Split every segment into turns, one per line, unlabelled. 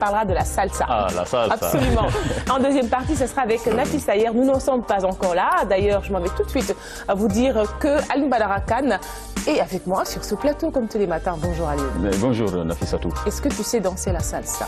Parlera de la salsa.
Ah, la salsa.
Absolument. En deuxième partie, ce sera avec Nafis Sayer. Nous n'en sommes pas encore là. D'ailleurs, je m'en vais tout de suite vous dire que Alioune Badara Kane est avec moi sur ce plateau comme tous les matins. Bonjour Alioune.
Bonjour Nafissatou.
Est-ce que tu sais danser la salsa?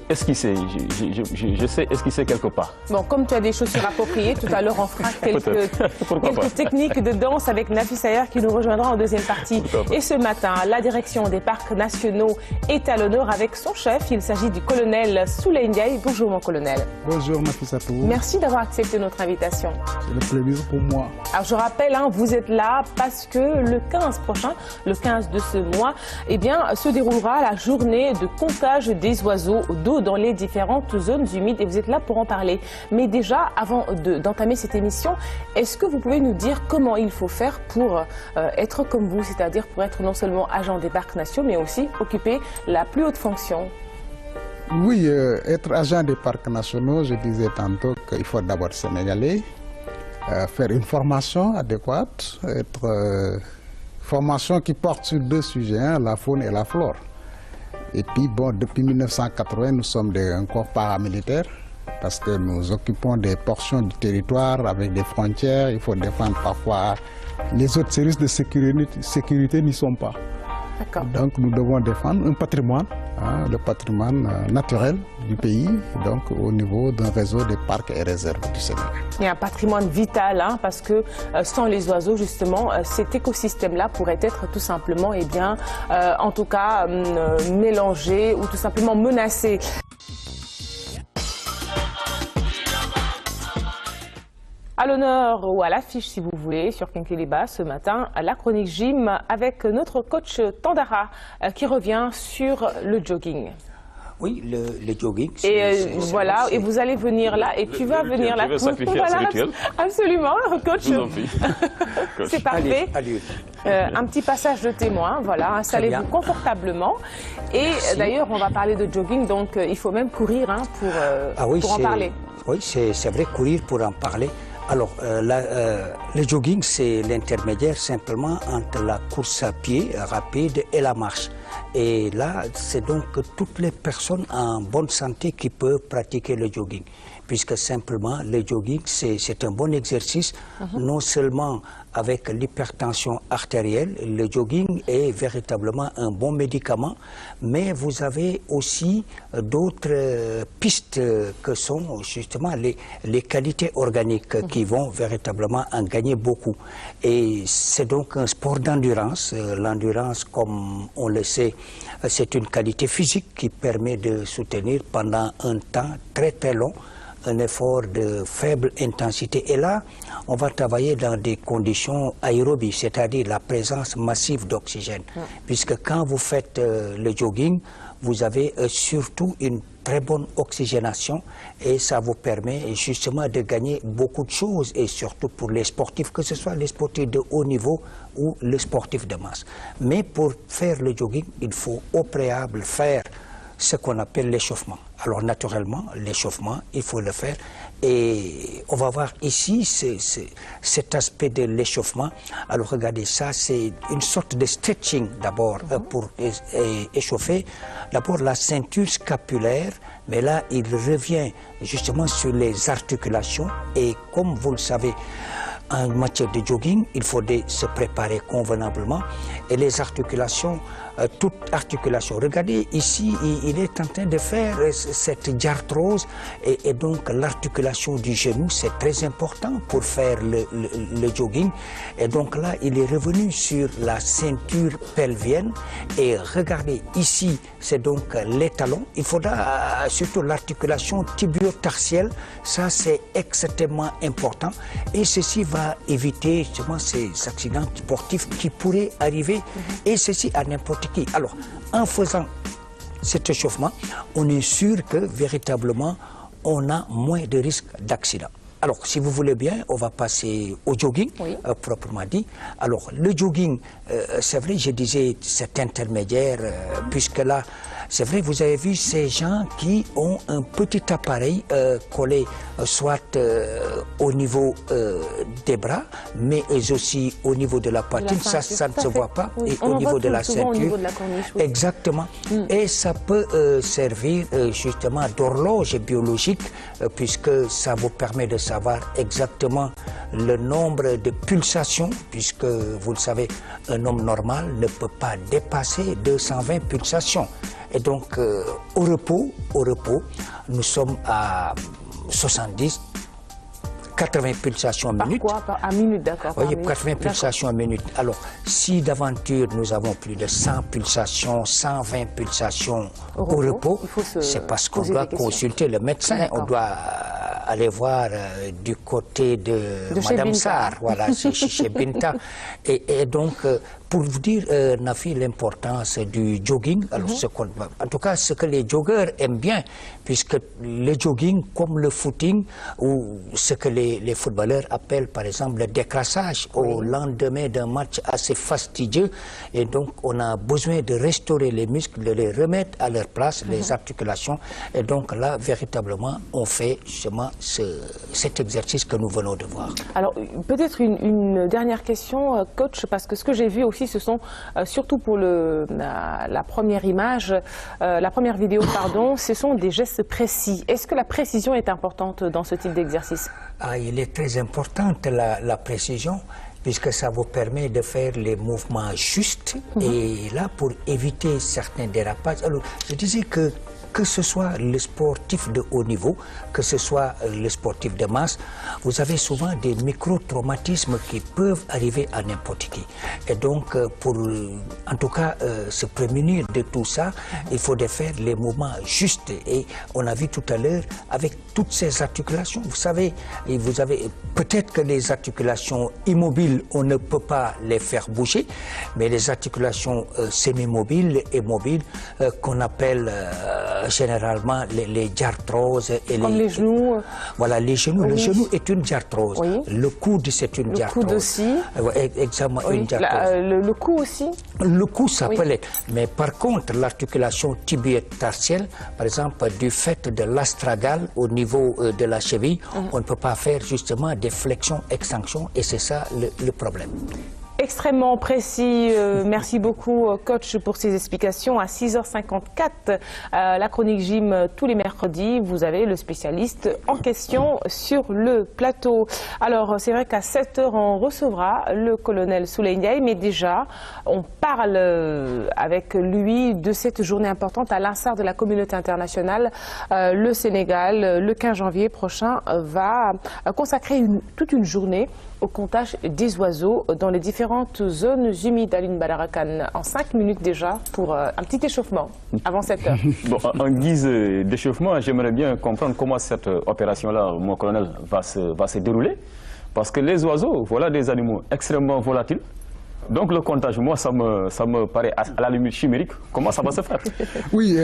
Esquisser, je sais esquisser quelque part.
Bon, comme tu as des chaussures appropriées, tout à l'heure on fera quelques techniques de danse avec Nafis Sayer qui nous rejoindra en deuxième partie. Et ce matin, la direction des parcs nationaux est à l'honneur avec son chef. Il s'agit du colonel Souley Ndiaye. Bonjour mon colonel.
Bonjour Nafissatou.
Merci d'avoir accepté notre invitation.
C'est le plaisir pour moi.
Alors je rappelle, vous êtes là parce que le 15 prochain, le 15 de ce mois, eh bien, se déroulera la journée de comptage des oiseaux d'eau dans les différentes zones humides et vous êtes là pour en parler. Mais déjà, avant d'entamer cette émission, est-ce que vous pouvez nous dire comment il faut faire pour être comme vous, c'est-à-dire pour être non seulement agent des parcs nationaux, mais aussi occuper la plus haute fonction?
Oui, être agent des parcs nationaux, je disais tantôt qu'il faut d'abord sénégalais, faire une formation adéquate, formation qui porte sur deux sujets, la faune et la flore. Et puis, bon, depuis 1980, nous sommes un corps paramilitaire parce que nous occupons des portions du territoire avec des frontières. Il faut défendre parfois. Les autres services de sécurité n'y sont pas. Donc, nous devons défendre un patrimoine, le patrimoine naturel du pays, donc au niveau d'un réseau de parcs et réserves du Sénégal.
Il y a un patrimoine vital, parce que sans les oiseaux, justement, cet écosystème-là pourrait être tout simplement, en tout cas, mélangé ou tout simplement menacé. À l'honneur ou à l'affiche, si vous voulez, sur Kinkeliba ce matin, la chronique gym avec notre coach Tandara qui revient sur le jogging.
Oui, le jogging.
Et voilà, et vous allez venir là, et tu vas venir là.
Je vais sacrifier à ce rituel.
Absolument, coach.
Je vous en prie.
C'est parfait.
Allez.
Un petit passage de témoin, voilà, installez-vous confortablement. Et d'ailleurs, on va parler de jogging, donc il faut même courir pour en parler.
Oui, c'est vrai, courir pour en parler. Alors, le jogging, c'est l'intermédiaire simplement entre la course à pied rapide et la marche. Et là, c'est donc toutes les personnes en bonne santé qui peuvent pratiquer le jogging. Puisque simplement, le jogging, c'est un bon exercice, non seulement avec l'hypertension artérielle, le jogging est véritablement un bon médicament, mais vous avez aussi d'autres pistes que sont justement les qualités organiques qui vont véritablement en gagner beaucoup. Et c'est donc un sport d'endurance. L'endurance, comme on le sait, c'est une qualité physique qui permet de soutenir pendant un temps très très long un effort de faible intensité. Et là, on va travailler dans des conditions aérobies, c'est-à-dire la présence massive d'oxygène. Puisque quand vous faites le jogging, vous avez surtout une très bonne oxygénation et ça vous permet justement de gagner beaucoup de choses et surtout pour les sportifs, que ce soit les sportifs de haut niveau ou les sportifs de masse. Mais pour faire le jogging, il faut au préalable faire ce qu'on appelle l'échauffement. Alors naturellement, l'échauffement, il faut le faire. Et on va voir ici cet aspect de l'échauffement. Alors regardez, ça c'est une sorte de stretching d'abord pour échauffer. D'abord la ceinture scapulaire, mais là il revient justement sur les articulations. Et comme vous le savez, en matière de jogging, il faut se préparer convenablement. Et les articulations, toute articulation. Regardez, ici, il est en train de faire cette diarthrose et donc l'articulation du genou, c'est très important pour faire le jogging. Et donc là, il est revenu sur la ceinture pelvienne. Et regardez, ici, c'est donc les talons. Il faudra surtout l'articulation tibio-tarsielle. Ça, c'est extrêmement important. Et ceci va éviter justement ces accidents sportifs qui pourraient arriver. Et ceci à n'importe qui. Alors, en faisant cet échauffement, on est sûr que véritablement, on a moins de risques d'accident. Alors, si vous voulez bien, on va passer au jogging, proprement dit. Alors, le jogging, c'est vrai, je disais, c'est intermédiaire, puisque là, c'est vrai, vous avez vu ces gens qui ont un petit appareil collé soit au niveau des bras, mais aussi au niveau de la poitrine. Ça ne se voit pas.
Oui.
Et
on
au niveau de la ceinture.
Au niveau de la corniche, oui.
Exactement. Et ça peut servir justement d'horloge biologique, puisque ça vous permet de savoir exactement le nombre de pulsations, puisque vous le savez, un homme normal ne peut pas dépasser 220 pulsations. Et donc, au repos, nous sommes à 70, 80 pulsations à minute.
À minute, d'accord.
Oui, 80 pulsations à minute. Alors, si d'aventure nous avons plus de 100 pulsations, 120 pulsations au repos, c'est parce qu'on doit consulter le médecin. On doit aller voir du côté de Madame Sarr, voilà, chez Binta. Et donc, pour vous dire, Nafi, l'importance du jogging, alors en tout cas, ce que les joggeurs aiment bien, puisque le jogging, comme le footing, ou ce que les footballeurs appellent par exemple le décrassage au lendemain d'un match assez fastidieux, et donc on a besoin de restaurer les muscles, de les remettre à leur place, les articulations, et donc là, véritablement, on fait justement cet exercice que nous venons de voir.
Alors, peut-être une dernière question, coach, parce que ce que j'ai vu aussi, ce sont, surtout pour la première image, la première vidéo, pardon, ce sont des gestes précis. Est-ce que la précision est importante dans ce type d'exercice?
Il est très importante la précision, puisque ça vous permet de faire les mouvements justes. Et là, pour éviter certains dérapages, alors je disais que ce soit le sportif de haut niveau, que ce soit le sportif de masse, vous avez souvent des micro-traumatismes qui peuvent arriver à n'importe qui. Et donc, pour en tout cas se prémunir de tout ça, il faut faire les mouvements justes. Et on a vu tout à l'heure, avec toutes ces articulations, vous savez, vous avez peut-être que les articulations immobiles, on ne peut pas les faire bouger, mais les articulations semi-mobiles et mobiles, qu'on appelle généralement les diarthroses.
Comme les genoux.
Voilà, les genoux. Oui. Le genou est une diarthrose. Oui. Le coude, c'est une diarthrose.
Le coude aussi.
Exactement, une diarthrose.
Le cou aussi.
Le cou, ça peut l'être. Mais par contre, l'articulation tibio-tarsienne, par exemple, du fait de l'astragale au niveau de la cheville, on ne peut pas faire justement des flexions-extensions, et c'est ça le problème.
Extrêmement précis. Merci beaucoup, coach, pour ces explications. À 6h54, la chronique gym tous les mercredis. Vous avez le spécialiste en question sur le plateau. Alors, c'est vrai qu'à 7h, on recevra le colonel Souley Ndiaye, mais déjà, on parle avec lui de cette journée importante. À l'instar de la communauté internationale, le Sénégal, le 15 janvier prochain, va consacrer toute une journée au comptage des oiseaux dans les différentes zones humides. Aline Badara Kane, en 5 minutes déjà pour un petit échauffement avant 7h.
Bon, en guise d'échauffement, j'aimerais bien comprendre comment cette opération-là, mon colonel, va se dérouler. Parce que les oiseaux, voilà des animaux extrêmement volatiles. Donc le comptage, moi, ça me paraît à la limite chimérique. Comment ça va se faire?
Oui,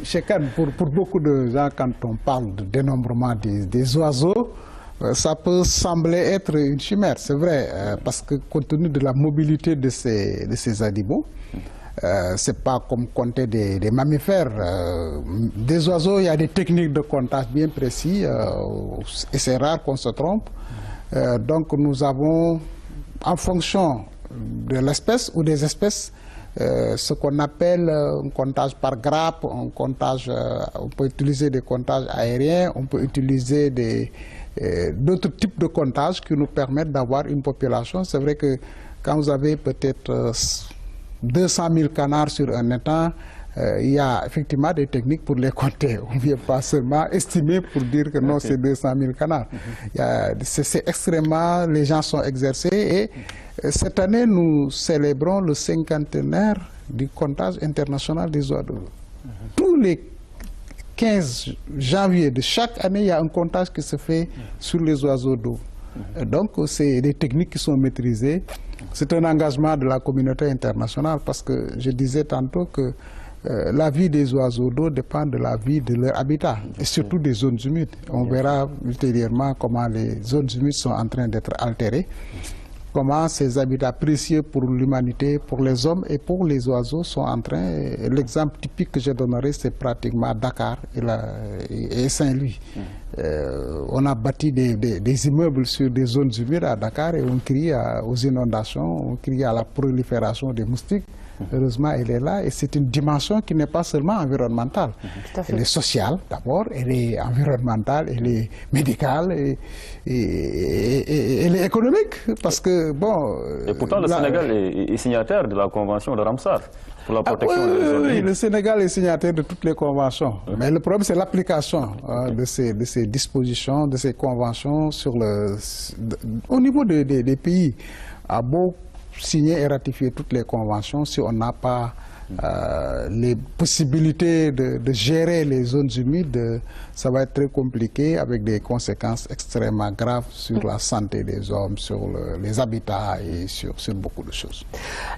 chez Kane, pour beaucoup de gens, quand on parle de dénombrement des oiseaux, ça peut sembler être une chimère, c'est vrai, parce que compte tenu de la mobilité de ces animaux, c'est pas comme compter des mammifères. Des oiseaux, il y a des techniques de comptage bien précis, et c'est rare qu'on se trompe. Donc nous avons, en fonction de l'espèce ou des espèces, ce qu'on appelle un comptage par grappe, un comptage, on peut utiliser des comptages aériens, on peut utiliser d'autres types de comptages qui nous permettent d'avoir une population. C'est vrai que quand vous avez peut-être 200 000 canards sur un étang, il y a effectivement des techniques pour les compter. On ne vient pas seulement estimer pour dire que non, c'est 200 000 canards. C'est extrêmement, les gens sont exercés, et cette année, nous célébrons le 50e du comptage international des oiseaux. Tous les 15 janvier de chaque année, il y a un comptage qui se fait sur les oiseaux d'eau. Donc, c'est des techniques qui sont maîtrisées. C'est un engagement de la communauté internationale, parce que je disais tantôt que la vie des oiseaux d'eau dépend de la vie de leur habitat, et surtout des zones humides. On verra ultérieurement comment les zones humides sont en train d'être altérées, comment ces habitats précieux pour l'humanité, pour les hommes et pour les oiseaux sont en train... L'exemple typique que je donnerai, c'est pratiquement Dakar et Saint-Louis. On a bâti des immeubles sur des zones humides à Dakar et on crie aux inondations, on crie à la prolifération des moustiques. Heureusement, elle est là et c'est une dimension qui n'est pas seulement environnementale. Elle est sociale d'abord, elle est environnementale, elle est médicale et elle est économique. Parce que, bon...
Et pourtant, le Sénégal est signataire de la convention de Ramsar pour la protection des zones humides.
Oui, le Sénégal est signataire de toutes les conventions. Mais le problème, c'est l'application de ces dispositions, de ces conventions au niveau des pays. À beau signer et ratifier toutes les conventions, si on n'a pas les possibilités de gérer les zones humides, ça va être très compliqué avec des conséquences extrêmement graves sur la santé des hommes, sur les habitats et sur beaucoup de choses.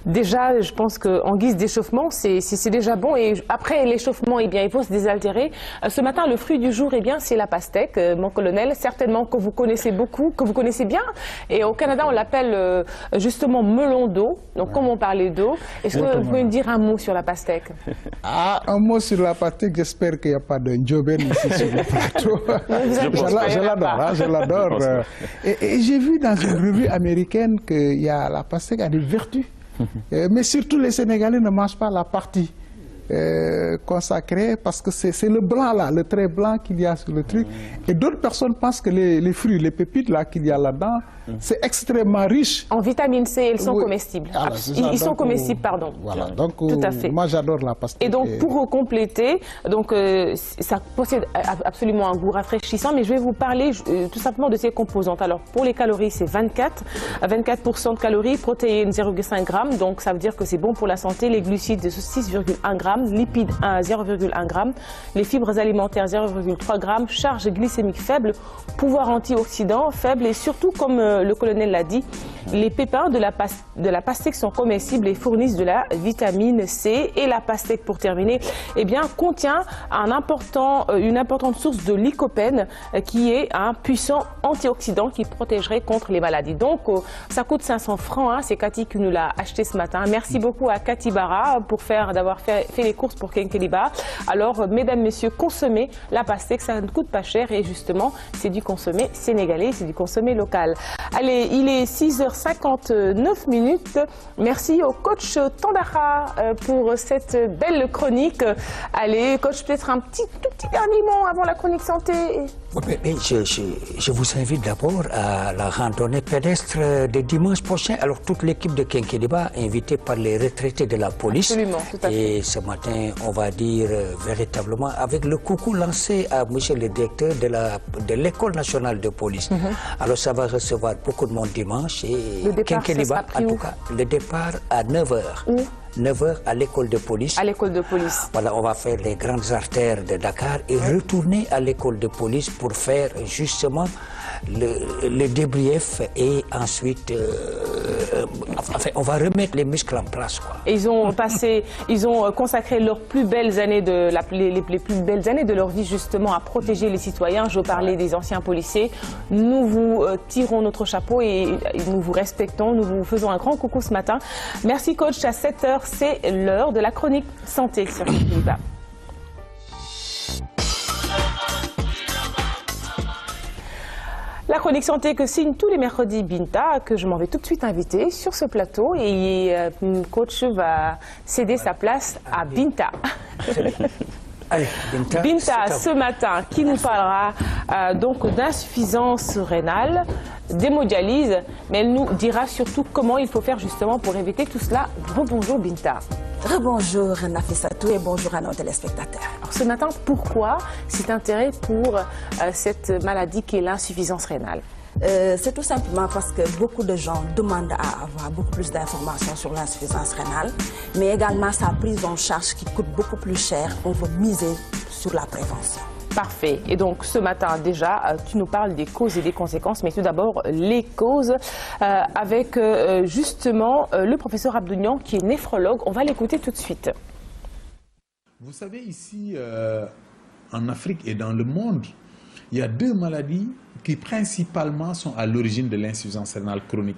Déjà, je pense qu'en guise d'échauffement, c'est déjà bon. Et après l'échauffement, eh bien, il faut se désaltérer. Ce matin, le fruit du jour, eh bien, c'est la pastèque, mon colonel, certainement que vous connaissez beaucoup, que vous connaissez bien. Et au Canada, on l'appelle justement melon d'eau. Donc, comme on parlait d'eau, est-ce que vous pouvez me dire un mot sur la pastèque?
Un mot sur la pastèque, j'espère qu'il n'y a pas de Ndjoben ici sur le plateau. Je l'adore. Et j'ai vu dans une revue américaine que la pastèque a des vertus. Mais surtout, les Sénégalais ne mangent pas la partie consacrée parce que c'est le blanc là, le trait blanc qu'il y a sur le truc. Et d'autres personnes pensent que les fruits, les pépites là qu'il y a là-dedans, c'est extrêmement riche.
En vitamine C, ils sont comestibles. Alors, ils sont comestibles, pardon.
Voilà, donc
tout à fait.
Moi j'adore la pastèque.
Et donc pour compléter, donc, ça possède absolument un goût rafraîchissant, mais je vais vous parler tout simplement de ses composantes. Alors pour les calories, c'est 24% de calories, protéines 0,5 g, donc ça veut dire que c'est bon pour la santé. Les glucides 6,1 g, lipides 0,1 g, les fibres alimentaires 0,3 g, charge glycémique faible, pouvoir antioxydant faible et surtout comme le colonel l'a dit, les pépins de la pastèque sont comestibles et fournissent de la vitamine C. Et la pastèque, pour terminer, eh bien, contient une importante source de lycopène qui est un puissant antioxydant qui protégerait contre les maladies. Donc, ça coûte 500 francs. Hein, c'est Cathy qui nous l'a acheté ce matin. Merci beaucoup à Cathy Barra d'avoir fait les courses pour Kenkeliba. Alors, mesdames, messieurs, consommez la pastèque, ça ne coûte pas cher et justement, c'est du consommé sénégalais, c'est du consommé local. Allez, il est 6h59. Merci au coach Tandara pour cette belle chronique. Allez, coach, peut-être un tout petit dernier mot avant la chronique santé.
Mais je vous invite d'abord à la randonnée pédestre de dimanche prochain. Alors, toute l'équipe de Kenkeliba, invitée par les retraités de la police.
Absolument, tout à fait.
Et ce matin, on va dire véritablement, avec le coucou lancé à monsieur le directeur de l'École nationale de police. Alors, ça va recevoir beaucoup de monde dimanche. Et Kenkeliba, en tout cas, le départ à 9h. 9h à l'école de police.
À l'école de police.
Voilà, on va faire les grandes artères de Dakar et retourner à l'école de police pour faire justement le débrief et ensuite on va remettre les muscles en place, quoi.
Et ils ont consacré leurs plus belles années les plus belles années de leur vie justement à protéger les citoyens. Je parlais des anciens policiers. Nous vous tirons notre chapeau et nous vous respectons. Nous vous faisons un grand coucou ce matin. Merci coach. À 7h, c'est l'heure de la chronique santé sur Kenkeliba. La chronique santé que signe tous les mercredis Binta, que je m'en vais tout de suite inviter sur ce plateau et coach va céder sa place à Binta.
Allez,
Binta, ce matin, qui nous parlera donc d'insuffisance rénale, d'hémodialyse, mais elle nous dira surtout comment il faut faire justement pour éviter tout cela. Bonjour Binta.
Rebonjour Nafissatou et bonjour à nos téléspectateurs.
Alors ce matin, pourquoi cet intérêt pour cette maladie qui est l'insuffisance rénale?
C'est tout simplement parce que beaucoup de gens demandent à avoir beaucoup plus d'informations sur l'insuffisance rénale, mais également sa prise en charge qui coûte beaucoup plus cher. On veut miser sur la prévention.
Parfait. Et donc ce matin déjà, tu nous parles des causes et des conséquences, mais tout d'abord les causes avec justement le professeur Abdounian qui est néphrologue. On va l'écouter tout de suite.
Vous savez, ici, en Afrique et dans le monde, il y a 2 maladies qui principalement sont à l'origine de l'insuffisance rénale chronique.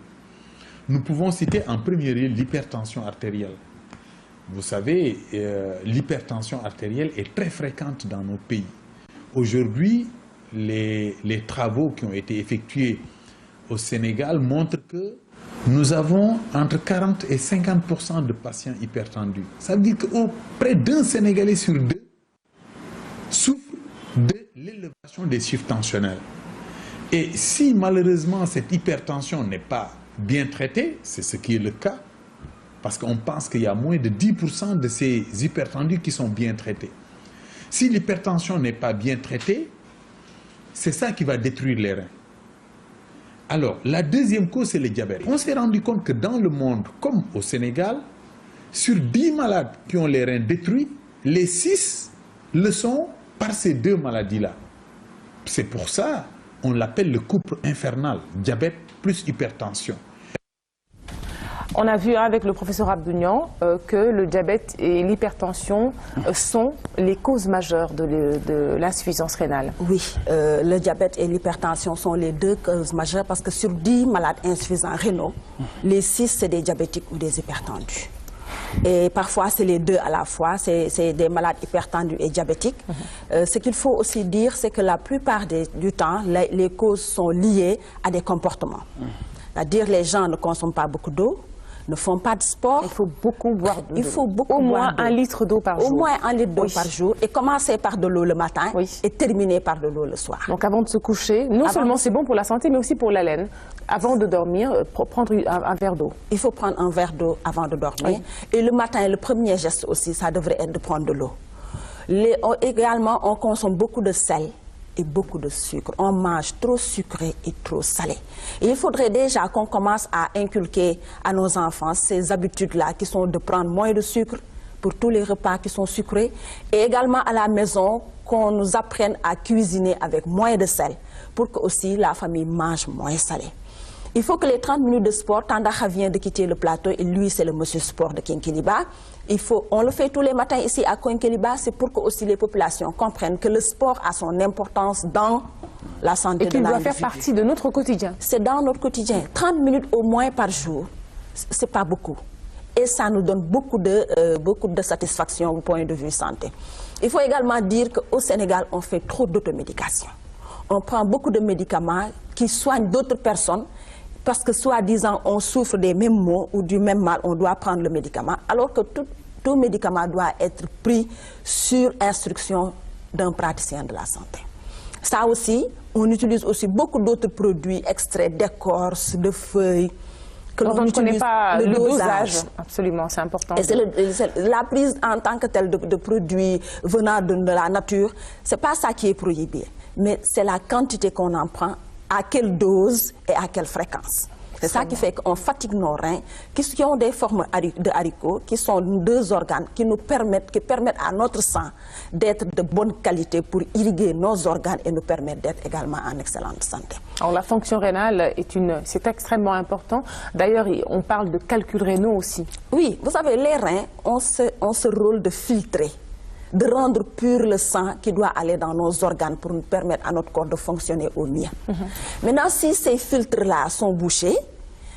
Nous pouvons citer en premier lieu l'hypertension artérielle. Vous savez, l'hypertension artérielle est très fréquente dans nos pays. Aujourd'hui, les travaux qui ont été effectués au Sénégal montrent que nous avons entre 40 et 50% de patients hypertendus. Ça veut dire qu'auprès d'un Sénégalais sur 2 souffre de l'élévation des chiffres tensionnels. Et si malheureusement cette hypertension n'est pas bien traitée, c'est ce qui est le cas, parce qu'on pense qu'il y a moins de 10% de ces hypertendus qui sont bien traités. Si l'hypertension n'est pas bien traitée, c'est ça qui va détruire les reins. Alors, la deuxième cause, c'est le diabète. On s'est rendu compte que dans le monde, comme au Sénégal, sur 10 malades qui ont les reins détruits, les 6 le sont par ces 2 maladies-là. C'est pour ça qu'on l'appelle le couple infernal, diabète plus hypertension.
On a vu avec le professeur Abdounian que le diabète et l'hypertension sont les causes majeures de l'insuffisance rénale.
Oui, le diabète et l'hypertension sont les 2 causes majeures parce que sur 10 malades insuffisants rénaux, les 6 c'est des diabétiques ou des hypertendus. Et parfois c'est les 2 à la fois, c'est des malades hypertendus et diabétiques. Ce qu'il faut aussi dire, c'est que la plupart du temps, les causes sont liées à des comportements. C'est-à-dire les gens ne consomment pas beaucoup d'eau, ne font pas de sport.
Il faut beaucoup boire d'eau.
Il faut beaucoup
au moins
boire
1 litre d'eau par jour.
Au moins 1 litre d'eau par jour. Et commencer par de l'eau le matin et terminer par de l'eau le soir.
Donc avant de se coucher, non seulement c'est bon pour la santé, mais aussi pour l'haleine. Avant de dormir, prendre un verre d'eau. Il faut prendre un verre d'eau avant de dormir. Et le matin, le premier geste aussi, ça devrait être de prendre de l'eau. Également, on consomme beaucoup de sel et beaucoup de sucre. On mange trop sucré et trop salé. Et il faudrait déjà qu'on commence à inculquer à nos enfants ces habitudes-là qui sont de prendre moins de sucre pour tous les repas qui sont sucrés. Et également à la maison, qu'on nous apprenne à cuisiner avec moins de sel pour que aussi la famille mange moins salé. Il faut que les 30 minutes de sport, Tandakha vient de quitter le plateau et lui c'est le monsieur sport de Kinkeliba. On le fait tous les matins ici à Kinkeliba, c'est pour que aussi les populations comprennent que le sport a son importance dans la santé de l'individu. Et qu'il doit faire partie de notre quotidien. C'est dans notre quotidien. 30 minutes au moins par jour, c'est pas beaucoup. Et ça nous donne beaucoup de satisfaction au point de vue santé. Il faut également dire qu'au Sénégal, on fait trop d'automédication. On prend beaucoup de médicaments qui soignent d'autres personnes parce que soi-disant on souffre des mêmes maux ou du même mal, on doit prendre le médicament, alors que tout médicament doit être pris sur instruction d'un praticien de la santé. Ça aussi, on utilise aussi beaucoup d'autres produits, extraits d'écorce, de feuilles, que l'on ne connaît pas le dosage. Absolument, c'est important. Et la prise en tant que telle de produits venant de la nature, c'est pas ça qui est prohibé, mais c'est la quantité qu'on en prend, à quelle dose et à quelle fréquence. C'est ça qui fait qu'on fatigue nos reins, qui ont des formes de haricots, qui sont 2 organes qui permettent à notre sang d'être de bonne qualité pour irriguer nos organes et nous permettre d'être également en excellente santé. Alors la fonction rénale, c'est extrêmement important. D'ailleurs, on parle de calculs rénaux aussi. Oui, vous savez, les reins ont ce rôle de filtrer, de rendre pur le sang qui doit aller dans nos organes pour nous permettre à notre corps de fonctionner au mieux. Maintenant, si ces filtres-là sont bouchés,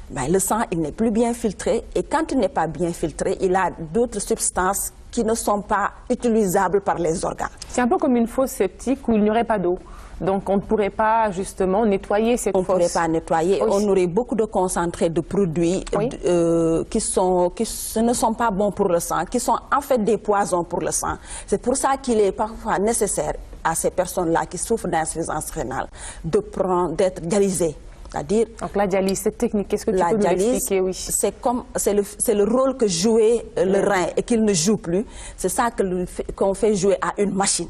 ben, le sang il n'est plus bien filtré et quand il n'est pas bien filtré, il a d'autres substances qui ne sont pas utilisables par les organes. C'est un peu comme une fosse septique où il n'y aurait pas d'eau. Donc on ne pourrait pas justement nettoyer cette fosse. On ne pourrait pas nettoyer. Oui. On aurait beaucoup de concentrés de produits qui ne sont pas bons pour le sang, qui sont en fait des poisons pour le sang. C'est pour ça qu'il est parfois nécessaire à ces personnes-là qui souffrent d'insuffisance rénale d'être dialysées. C'est-à-dire, donc la dialyse, cette technique, qu'est-ce que tu peux nous expliquer? Oui. C'est le rôle que jouait le rein et qu'il ne joue plus. C'est ça qu'on fait jouer à une machine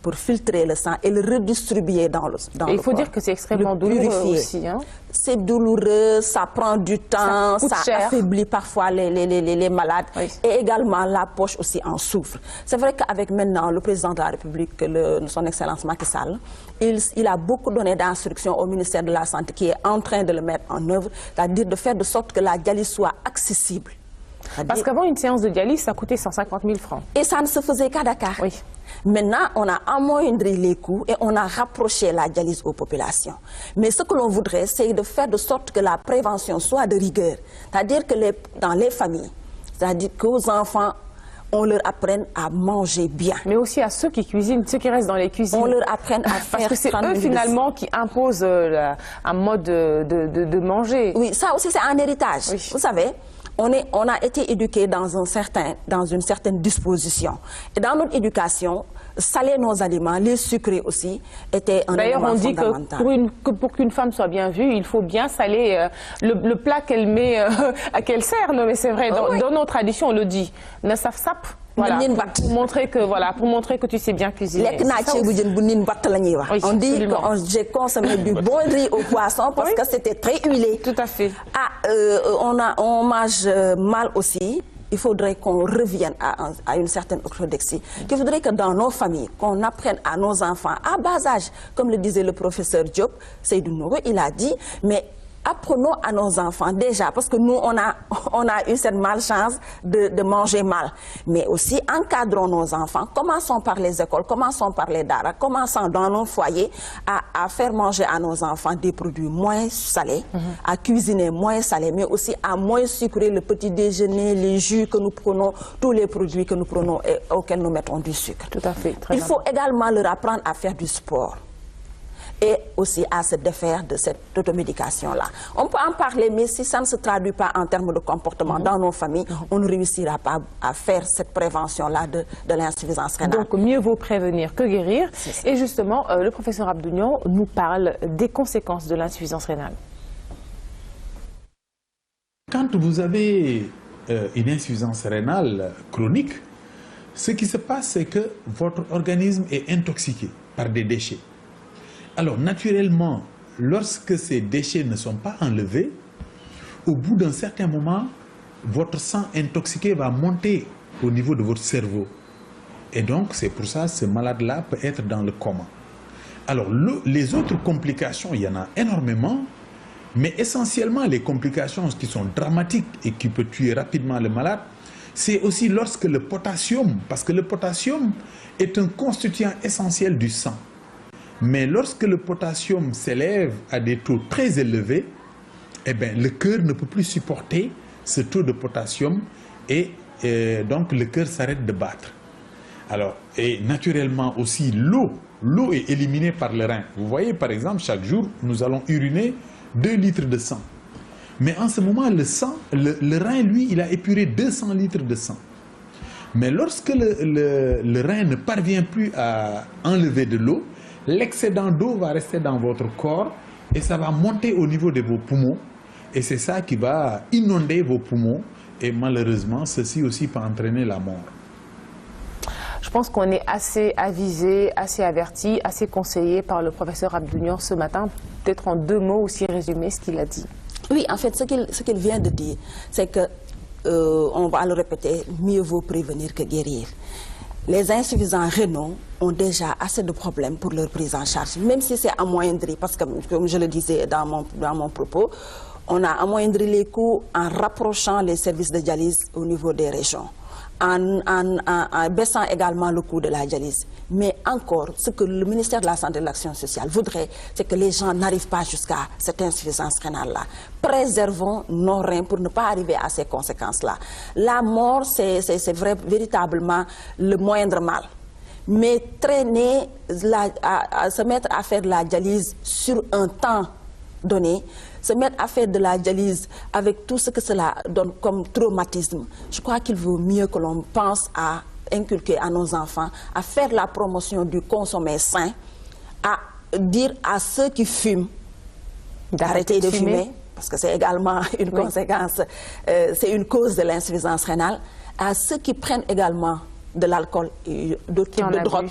pour filtrer le sang et le redistribuer dans le corps. Il faut dire que c'est extrêmement douloureux aussi. Hein? C'est douloureux, ça prend du temps, ça affaiblit parfois les malades. Oui. Et également la poche aussi en souffre. C'est vrai qu'avec maintenant le président de la République, son Excellence Macky Sall, il a beaucoup donné d'instructions au ministère de la Santé qui est en train de le mettre en œuvre, c'est-à-dire de faire de sorte que la dialyse soit accessible. Parce qu'avant, une séance de dialyse, ça coûtait 150 000 francs.
Et ça ne se faisait qu'à Dakar.
Oui.
Maintenant, on a amoindri les coûts et on a rapproché la dialyse aux populations. Mais ce que l'on voudrait, c'est de faire de sorte que la prévention soit de rigueur. C'est-à-dire que dans les familles, c'est-à-dire qu'aux enfants, on leur apprenne à manger bien.
Mais aussi à ceux qui cuisinent, ceux qui restent dans les cuisines.
On leur apprenne à faire...
Parce que c'est eux finalement qui imposent un mode de manger.
Oui, ça aussi c'est un héritage.
Oui.
Vous savez, on a été éduqués dans une certaine disposition. Et dans notre éducation, saler nos aliments, les sucrer aussi, était un élément fondamental.
D'ailleurs, on dit que pour qu'une femme soit bien vue, il faut bien saler le plat qu'elle met, qu'elle sert. Non, mais c'est vrai, dans nos traditions, on le dit. Ne sap sap. Voilà, pour montrer que tu sais bien cuisiner.
On dit que j'ai consommé du bon riz au poisson parce que c'était très huilé.
Tout à fait.
On mange mal aussi. Il faudrait qu'on revienne à une certaine orthodoxie. Il faudrait que dans nos familles, qu'on apprenne à nos enfants à bas âge, comme le disait le professeur Diop, Seydou Nourou, il a dit, mais apprenons à nos enfants déjà, parce que nous, on a eu cette malchance de manger mal. Mais aussi, encadrons nos enfants. Commençons par les écoles, commençons par les daras, commençons dans nos foyers à faire manger à nos enfants des produits moins salés, à cuisiner moins salés, mais aussi à moins sucrer le petit déjeuner, les jus que nous prenons, tous les produits que nous prenons et auxquels nous mettons du sucre.
Tout à fait. Très
Il faut également leur apprendre à faire du sport et aussi à se défaire de cette automédication-là. On peut en parler, mais si ça ne se traduit pas en termes de comportement dans nos familles, on ne réussira pas à faire cette prévention-là de l'insuffisance rénale.
Donc, mieux vaut prévenir que guérir. Et justement, le professeur Abdounian nous parle des conséquences de l'insuffisance rénale.
Quand vous avez une insuffisance rénale chronique, ce qui se passe, c'est que votre organisme est intoxiqué par des déchets. Alors, naturellement, lorsque ces déchets ne sont pas enlevés, au bout d'un certain moment, votre sang intoxiqué va monter au niveau de votre cerveau. Et donc, c'est pour ça que ce malade-là peut être dans le coma. Alors, les autres complications, il y en a énormément, mais essentiellement, les complications qui sont dramatiques et qui peuvent tuer rapidement le malade, c'est aussi lorsque le potassium, parce que le potassium est un constituant essentiel du sang. Mais lorsque le potassium s'élève à des taux très élevés, eh bien, le cœur ne peut plus supporter ce taux de potassium et donc le cœur s'arrête de battre. Alors, et naturellement aussi l'eau est éliminée par le rein. Vous voyez par exemple, chaque jour, nous allons uriner 2 litres de sang. Mais en ce moment, le rein, lui, il a épuré 200 litres de sang. Mais lorsque le rein ne parvient plus à enlever de l'eau, l'excédent d'eau va rester dans votre corps et ça va monter au niveau de vos poumons. Et c'est ça qui va inonder vos poumons. Et malheureusement, ceci aussi peut entraîner la mort.
Je pense qu'on est assez avisé, assez averti, assez conseillé par le professeur Abdounian ce matin. Peut-être en 2 mots aussi résumer ce qu'il a dit.
Oui, en fait, ce qu'il vient de dire, c'est que, on va le répéter, mieux vaut prévenir que guérir. Les insuffisants rénaux ont déjà assez de problèmes pour leur prise en charge, même si c'est amoindri, parce que, comme je le disais dans mon propos, on a amoindri les coûts en rapprochant les services de dialyse au niveau des régions, en baissant également le coût de la dialyse. Mais encore, ce que le ministère de la Santé et de l'Action sociale voudrait, c'est que les gens n'arrivent pas jusqu'à cette insuffisance rénale-là. Préservons nos reins pour ne pas arriver à ces conséquences-là. La mort, c'est véritablement le moindre mal. Mais traîner, se mettre à faire de la dialyse sur un temps donné, se mettre à faire de la dialyse avec tout ce que cela donne comme traumatisme, je crois qu'il vaut mieux que l'on pense à inculquer à nos enfants, à faire la promotion du consommer sain, à dire à ceux qui fument d'arrêter de fumer, parce que c'est également une conséquence, c'est une cause de l'insuffisance rénale, à ceux qui prennent également de l'alcool et d'autres types de drogues,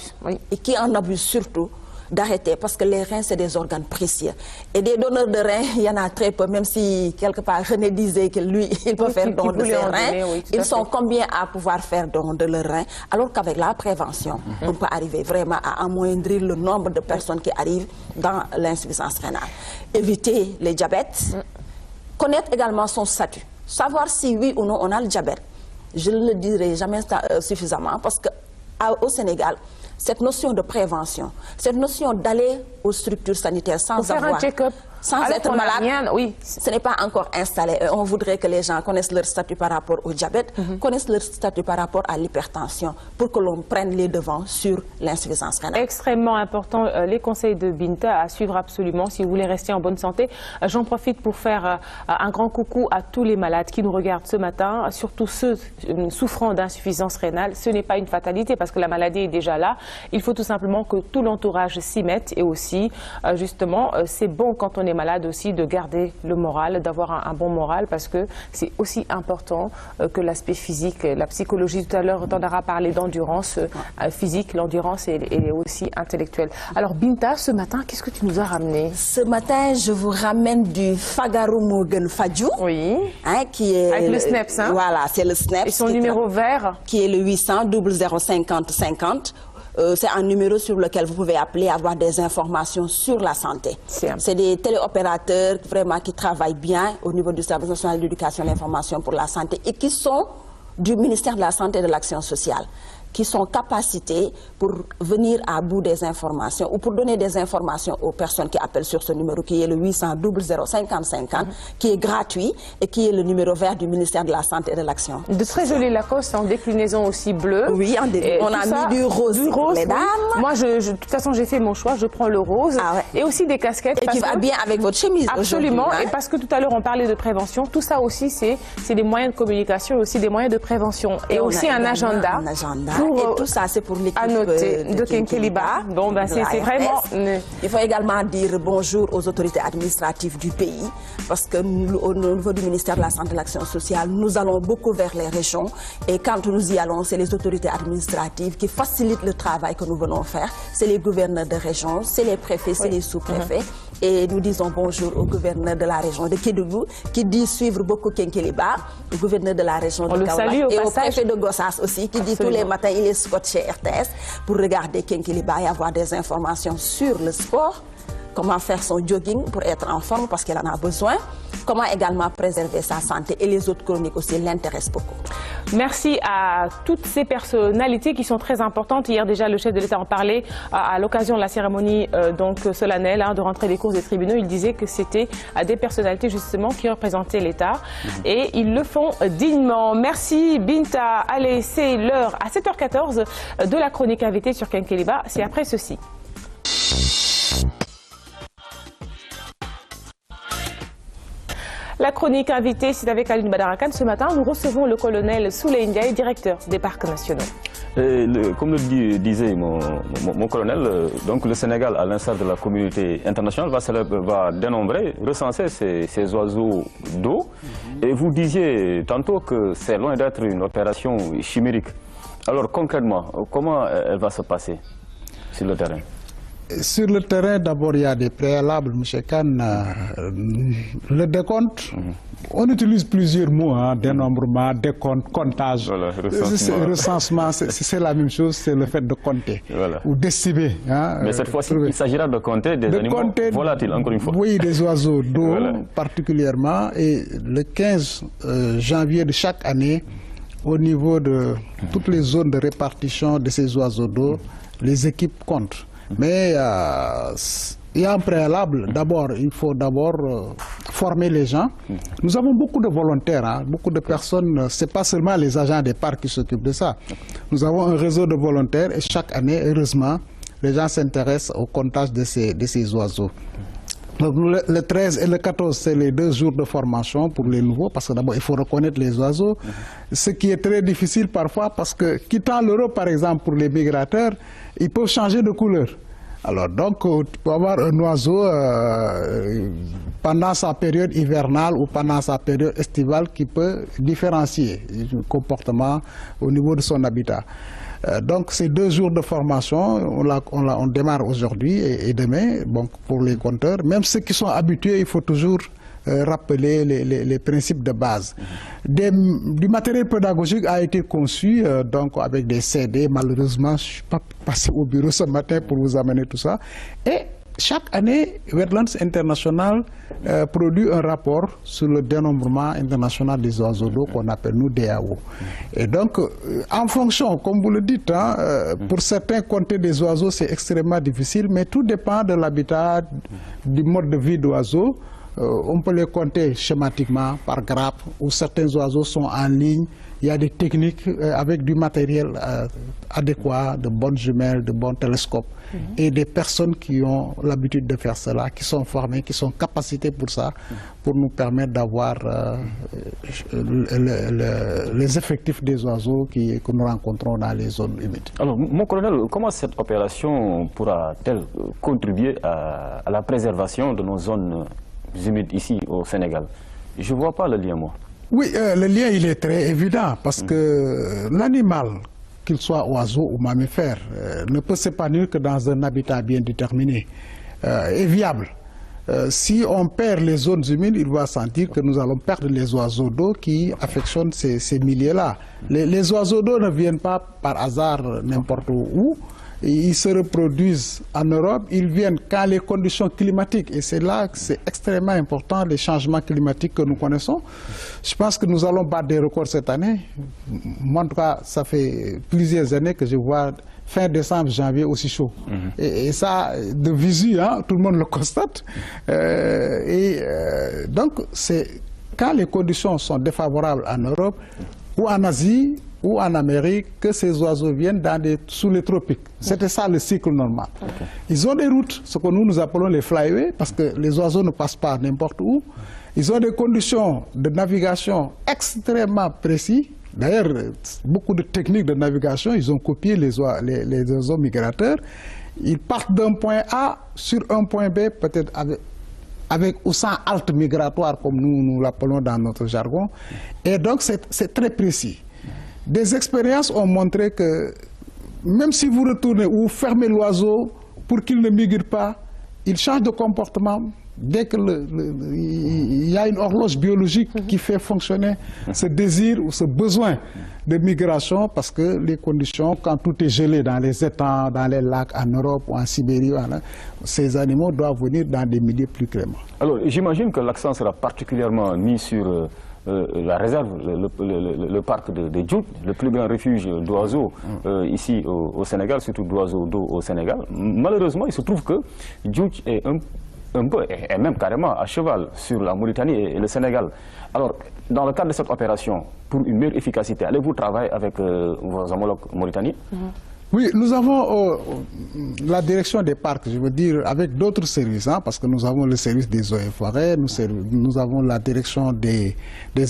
et qui en abusent surtout, d'arrêter, parce que les reins, c'est des organes précieux. Et des donneurs de reins, il y en a très peu, même si quelque part René disait que lui, il peut faire don de ses reins. Ils sont combien à pouvoir faire don de leurs reins, alors qu'avec la prévention, on peut arriver vraiment à amoindrir le nombre de personnes qui arrivent dans l'insuffisance rénale. Éviter les diabètes, connaître également son statut, savoir si oui ou non on a le diabète. je ne le dirai jamais suffisamment parce qu'au Sénégal, cette notion de prévention, cette notion d'aller aux structures sanitaires sans avoir...
un check-up.
Sans être malade,
oui.
Ce n'est pas encore installé. On voudrait que les gens connaissent leur statut par rapport au diabète, connaissent leur statut par rapport à l'hypertension, pour que l'on prenne les devants sur l'insuffisance rénale.
Extrêmement important, les conseils de Binta à suivre absolument si vous voulez rester en bonne santé. J'en profite pour faire un grand coucou à tous les malades qui nous regardent ce matin, surtout ceux souffrant d'insuffisance rénale. Ce n'est pas une fatalité parce que la maladie est déjà là. Il faut tout simplement que tout l'entourage s'y mette et aussi, justement, c'est bon quand on est malade aussi de garder le moral, d'avoir un bon moral parce que c'est aussi important que l'aspect physique. La psychologie, tout à l'heure, on aura parlé d'endurance physique, l'endurance est aussi intellectuelle. Alors Binta, ce matin, qu'est-ce que tu nous as ramené?
Ce matin, je vous ramène du Fagaru Morgan Fadjou.
Oui.
Hein, qui est
avec le SNEPS. Hein?
Voilà, c'est le SNEPS.
Et son numéro vert?
Qui est le 800 0050 50. C'est un numéro sur lequel vous pouvez appeler, avoir des informations sur la santé. C'est des téléopérateurs vraiment qui travaillent bien au niveau du service national de l'éducation et de l'information pour la santé et qui sont du ministère de la Santé et de l'Action sociale, qui sont capacités pour venir à bout des informations ou pour donner des informations aux personnes qui appellent sur ce numéro qui est le 800 0050 50, qui est gratuit et qui est le numéro vert du ministère de la Santé et de l'Action.
De très jolis Lacoste en déclinaison aussi bleue.
Oui, on a mis du rose pour les dames.
Oui. Moi, de toute façon, j'ai fait mon choix, je prends le rose et aussi des casquettes.
Et qui va bien avec votre chemise.
Absolument,
hein?
Et parce que tout à l'heure, on parlait de prévention, tout ça aussi, c'est des moyens de communication et aussi des moyens de prévention. Et aussi un agenda.
Et tout ça, c'est pour l'équipe
de Kenkeliba. Bon, ben, c'est vraiment...
Il faut également dire bonjour aux autorités administratives du pays, parce que nous, au niveau du ministère de la Santé et de l'Action sociale, nous allons beaucoup vers les régions. Et quand nous y allons, c'est les autorités administratives qui facilitent le travail que nous venons faire. C'est les gouverneurs de région, c'est les préfets, c'est les sous-préfets. Et nous disons bonjour au gouverneur de la région de Kédougou, qui dit suivre beaucoup Kenkeliba, le gouverneur de la région de Kaolack, et au préfet de Gossas aussi, qui dit tous les matins, il est scotché RTS pour regarder Kenkeliba et avoir des informations sur le sport, comment faire son jogging pour être en forme parce qu'elle en a besoin, comment également préserver sa santé et les autres chroniques aussi l'intéressent beaucoup.
Merci à toutes ces personnalités qui sont très importantes. Hier déjà le chef de l'État en parlait à l'occasion de la cérémonie solennelle de rentrée des cours des tribunaux. Il disait que c'était des personnalités justement qui représentaient l'État et ils le font dignement. Merci Binta. Allez, c'est l'heure à 7h14 de la chronique invitée sur Kenkeliba. C'est après ceci. La chronique invitée, c'est avec Aline Badarakan. Ce matin, nous recevons le colonel Souley Ndiaye, directeur des parcs nationaux.
Comme le disait mon colonel, donc le Sénégal, à l'instar de la communauté internationale, va dénombrer, recenser ces oiseaux d'eau. Et vous disiez tantôt que c'est loin d'être une opération chimérique. Alors concrètement, comment elle va se passer sur le terrain?
Sur le terrain, d'abord, il y a des préalables, M. Khan. Le décompte, on utilise plusieurs mots, dénombrement, décompte, comptage.
Voilà,
recensement, c'est la même chose, c'est le fait de compter ou d'estimer.
Mais cette fois-ci, il s'agira de compter des animaux volatiles, encore une fois.
Oui, des oiseaux d'eau particulièrement. Et le 15 janvier de chaque année, au niveau de toutes les zones de répartition de ces oiseaux d'eau, les équipes comptent. Mais il y a un préalable. D'abord, il faut former les gens. Nous avons beaucoup de volontaires, beaucoup de personnes. Ce n'est pas seulement les agents des parcs qui s'occupent de ça. Nous avons un réseau de volontaires et chaque année, heureusement, les gens s'intéressent au comptage de ces oiseaux. Donc, le 13 et le 14, c'est les 2 jours de formation pour les nouveaux, parce que d'abord, il faut reconnaître les oiseaux. Ce qui est très difficile parfois, parce que quittant l'Europe, par exemple, pour les migrateurs, ils peuvent changer de couleur. Alors, donc, tu peux avoir un oiseau pendant sa période hivernale ou pendant sa période estivale qui peut différencier le comportement au niveau de son habitat. Donc, ces 2 jours de formation, on démarre aujourd'hui et demain, donc pour les compteurs. Même ceux qui sont habitués, il faut toujours rappeler les principes de base. Du matériel pédagogique a été conçu donc avec des CD. Malheureusement, je ne suis pas passé au bureau ce matin pour vous amener tout ça. Et chaque année, Wetlands International produit un rapport sur le dénombrement international des oiseaux d'eau qu'on appelle nous DAO. Et donc, en fonction, comme vous le dites, hein, pour certains, compter des oiseaux, c'est extrêmement difficile, mais tout dépend de l'habitat, du mode de vie d'oiseaux. On peut les compter schématiquement par grappe, où certains oiseaux sont en ligne. Il y a des techniques avec du matériel adéquat, de bonnes jumelles, de bons télescopes, et des personnes qui ont l'habitude de faire cela, qui sont formées, qui sont capacitées pour ça, pour nous permettre d'avoir les effectifs des oiseaux que nous rencontrons dans les zones humides.
Alors, mon colonel, comment cette opération pourra-t-elle contribuer à la préservation de nos zones humides ici au Sénégal? Je ne vois pas le lien, moi.
Oui, le lien il est très évident parce que l'animal, qu'il soit oiseau ou mammifère, ne peut s'épanouir que dans un habitat bien déterminé et viable. Si on perd les zones humides, il va sentir que nous allons perdre les oiseaux d'eau qui affectionnent ces milieux-là. Les oiseaux d'eau ne viennent pas par hasard n'importe où. Ils se reproduisent en Europe, ils viennent quand les conditions climatiques, et c'est là que c'est extrêmement important, les changements climatiques que nous connaissons. Je pense que nous allons battre des records cette année. Moi, en tout cas, ça fait plusieurs années que je vois fin décembre, janvier aussi chaud. Et ça, de visu, hein, tout le monde le constate. Donc, c'est quand les conditions sont défavorables en Europe ou en Asie, ou en Amérique, que ces oiseaux viennent sous les tropiques. C'était ça le cycle normal. Ils ont des routes, ce que nous appelons les flyways, parce que les oiseaux ne passent pas n'importe où. Ils ont des conditions de navigation extrêmement précises. D'ailleurs, beaucoup de techniques de navigation, ils ont copié les oiseaux migrateurs. Ils partent d'un point A sur un point B, peut-être avec ou sans halte migratoire, comme nous l'appelons dans notre jargon. Et donc, c'est très précis. Des expériences ont montré que même si vous retournez ou fermez l'oiseau pour qu'il ne migre pas, il change de comportement. Dès qu'il y a une horloge biologique qui fait fonctionner ce désir ou ce besoin de migration, parce que les conditions, quand tout est gelé dans les étangs, dans les lacs, en Europe ou en Sibérie, ces animaux doivent venir dans des milieux plus cléments.
Alors, j'imagine que l'accent sera particulièrement mis sur la réserve, le parc de Djoudj, le plus grand refuge d'oiseaux ici au Sénégal, surtout d'oiseaux d'eau au Sénégal. Malheureusement, il se trouve que Djoudj est un peu, et même carrément à cheval sur la Mauritanie et le Sénégal. Alors, dans le cadre de cette opération, pour une meilleure efficacité, allez-vous travailler avec vos homologues mauritaniens?
Oui, nous avons la direction des parcs, je veux dire, avec d'autres services, hein, parce que nous avons le service des eaux et forêts, nous avons la direction des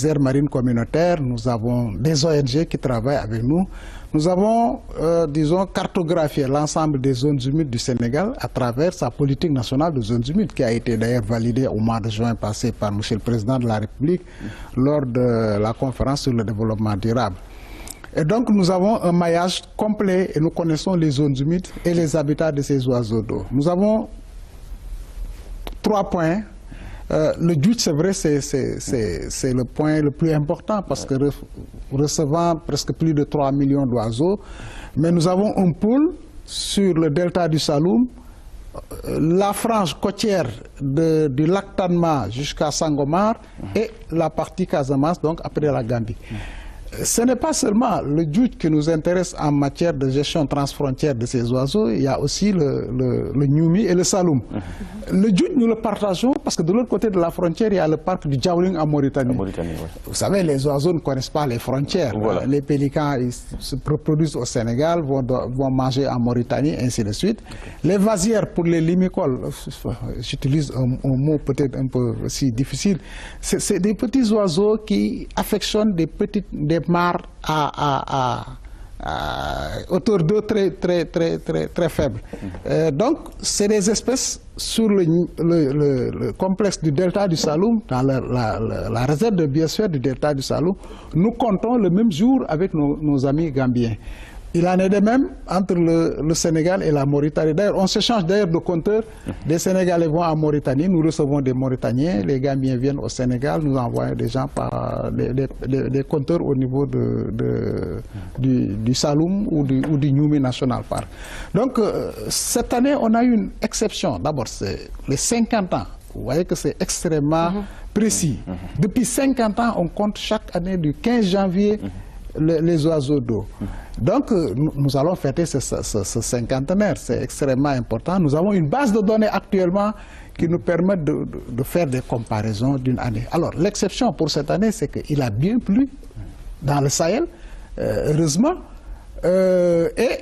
aires marines communautaires, nous avons des ONG qui travaillent avec nous. Nous avons, disons, cartographié l'ensemble des zones humides du Sénégal à travers sa politique nationale de zones humides, qui a été d'ailleurs validée au mois de juin passé par M. le Président de la République lors de la conférence sur le développement durable. Et donc nous avons un maillage complet et nous connaissons les zones humides et les habitats de ces oiseaux d'eau. Nous avons 3 points. Le Djoudj, c'est vrai, c'est le point le plus important parce que recevant presque plus de 3 millions d'oiseaux, mais nous avons un pôle sur le delta du Saloum, la frange côtière du lac Tanma jusqu'à Sangomar et la partie Casamance, donc après la Gambie. Ce n'est pas seulement le Djoudj qui nous intéresse en matière de gestion transfrontière de ces oiseaux, il y a aussi le Nioumi et le Saloum. Le Djoudj, nous le partageons parce que de l'autre côté de la frontière, il y a le parc du Djaouling en Mauritanie. Vous savez, les oiseaux ne connaissent pas les frontières. Voilà. Les pélicans ils se reproduisent au Sénégal, vont manger en Mauritanie, ainsi de suite. Les vasières pour les limicoles, j'utilise un mot peut-être un peu aussi difficile, c'est des petits oiseaux qui affectionnent des mares à hauteur d'eau très faible. Donc, c'est des espèces sur le complexe du delta du Saloum, dans la réserve de biosphère du delta du Saloum. Nous comptons le même jour avec nos amis gambiens. Il en est de même entre le Sénégal et la Mauritanie. D'ailleurs, on s'échange d'ailleurs de compteurs. Des Sénégalais vont en Mauritanie, nous recevons des Mauritaniens, les Gambiens viennent au Sénégal, nous envoyons des gens par des compteurs au niveau du Saloum ou du Nyoumi National Park. Donc, cette année, on a eu une exception. D'abord, c'est les 50 ans. Vous voyez que c'est extrêmement précis. Depuis 50 ans, on compte chaque année du 15 janvier les oiseaux d'eau. Donc, nous allons fêter ce cinquantenaire. C'est extrêmement important. Nous avons une base de données actuellement qui nous permet de faire des comparaisons d'une année. Alors, l'exception pour cette année, c'est qu'il a bien plu dans le Sahel, heureusement. Et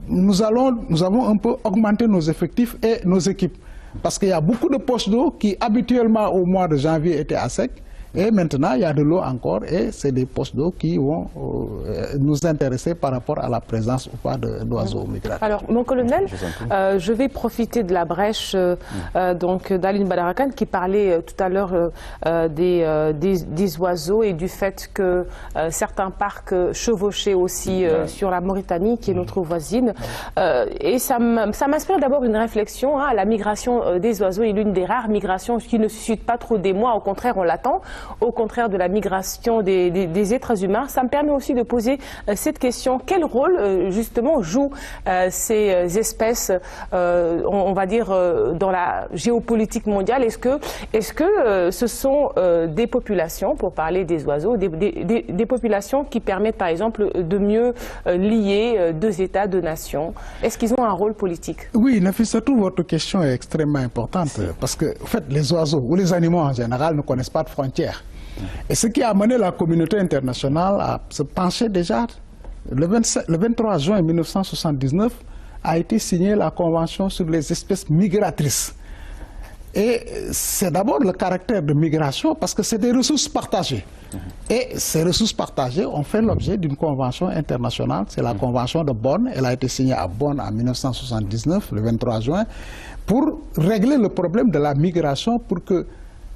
nous avons un peu augmenté nos effectifs et nos équipes. Parce qu'il y a beaucoup de poches d'eau qui, habituellement, au mois de janvier, étaient à sec. Et maintenant, il y a de l'eau encore et c'est des poches d'eau qui vont nous intéresser par rapport à la présence ou pas d'oiseaux migrateurs.
Alors, mon colonel, je vais profiter de la brèche d'Aline Badarakan qui parlait tout à l'heure des oiseaux et du fait que certains parcs chevauchaient aussi sur la Mauritanie, qui est notre voisine. Et ça m'inspire d'abord une réflexion. La migration des oiseaux est l'une des rares migrations qui ne suscite pas trop d'émoi. Au contraire, on l'attend. Au contraire de la migration des êtres humains. Ça me permet aussi de poser cette question. Quel rôle, justement, jouent ces espèces, on va dire, dans la géopolitique mondiale? Est-ce que ce sont des populations, pour parler des oiseaux, des populations qui permettent, par exemple, de mieux lier deux États, deux nations? Est-ce qu'ils ont un rôle politique?
Oui, Nafissatou, votre question est extrêmement importante parce que, en fait, les oiseaux ou les animaux en général ne connaissent pas de frontières. Et ce qui a amené la communauté internationale à se pencher déjà, le 23 juin 1979 a été signée la Convention sur les espèces migratrices. Et c'est d'abord le caractère de migration parce que c'est des ressources partagées. Et ces ressources partagées ont fait l'objet d'une convention internationale, c'est la Convention de Bonn. Elle a été signée à Bonn en 1979, le 23 juin, pour régler le problème de la migration pour que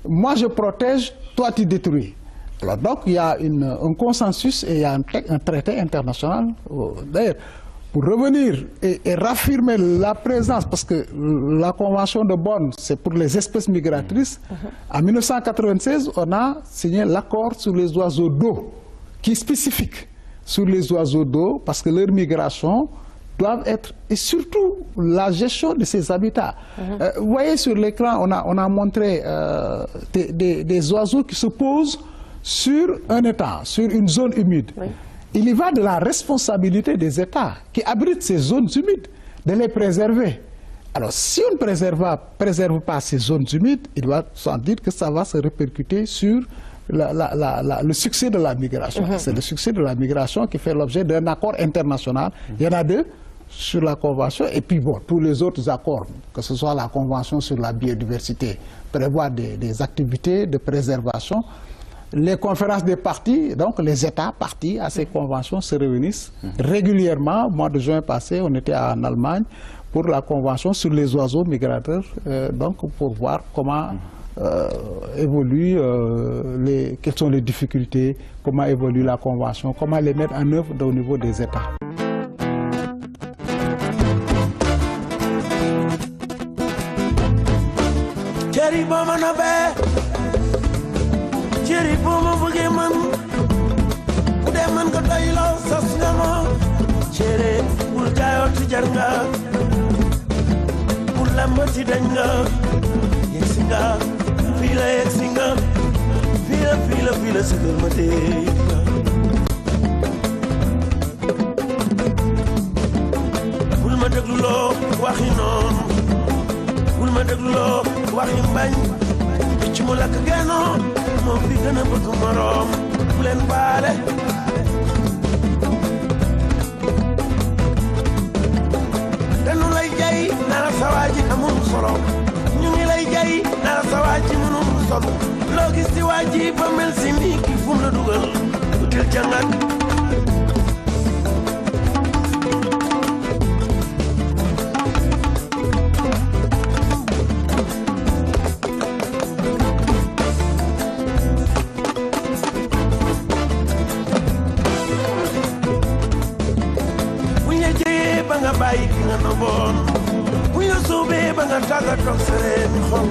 moi je protège, toi tu détruis. Alors donc il y a un consensus et il y a un traité international. D'ailleurs, pour revenir et raffirmer la présence, parce que la convention de Bonn, c'est pour les espèces migratrices. En 1996, on a signé l'accord sur les oiseaux d'eau, qui est spécifique sur les oiseaux d'eau, parce que leur migration doivent être, et surtout la gestion de ces habitats. Vous voyez sur l'écran, on a montré des oiseaux qui se posent sur un étang, sur une zone humide. Oui. Il y va de la responsabilité des États qui abritent ces zones humides, de les préserver. Alors si on ne préserve pas ces zones humides, il va sans dire que ça va se répercuter sur le succès de la migration. C'est le succès de la migration qui fait l'objet d'un accord international. Il y en a deux sur la Convention et puis bon, tous les autres accords, que ce soit la Convention sur la biodiversité, prévoit des activités de préservation. Les conférences des parties, donc les États partis à ces conventions se réunissent régulièrement. Au mois de juin passé, on était en Allemagne pour la convention sur les oiseaux migrateurs, donc pour voir comment évoluent, quelles sont les difficultés, comment évolue la convention, comment les mettre en œuvre au niveau des États.
Jeri bomo buge man ude man ko doylo sos ngamo chere bul jayo ti jarnga bul lamati danga yexinga fila segal mate bul ma deglu lo waxi non bul ma deglu lo waxi mbañ ci mo lak geno mo fi gëna bëgg morom bu leen baale dañu lay jay nara sawaaji amul solo ñu ngi lay jay nara sawaaji mënul solo loo gis ci waaji ba mel si ni ki fu mu la dugal util jangat tàggatoog sa reen xol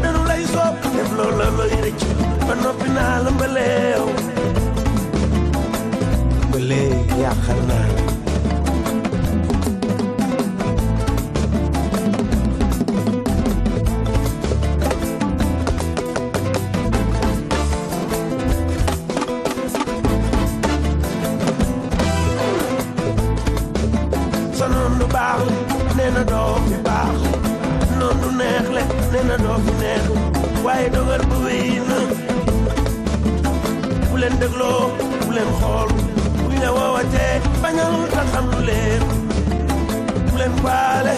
nanu lay sopp def loola looy rëcc ba noppi naa la mbaleew mbalee yàqal naa la sa noon du baax nee na doo fi baax noon du neex le nee na doo fi neex waaye dogal bu wéy na bu leen dégloo bu leen xool buñ la woowatee bañal ta xam lu leen bu leen faale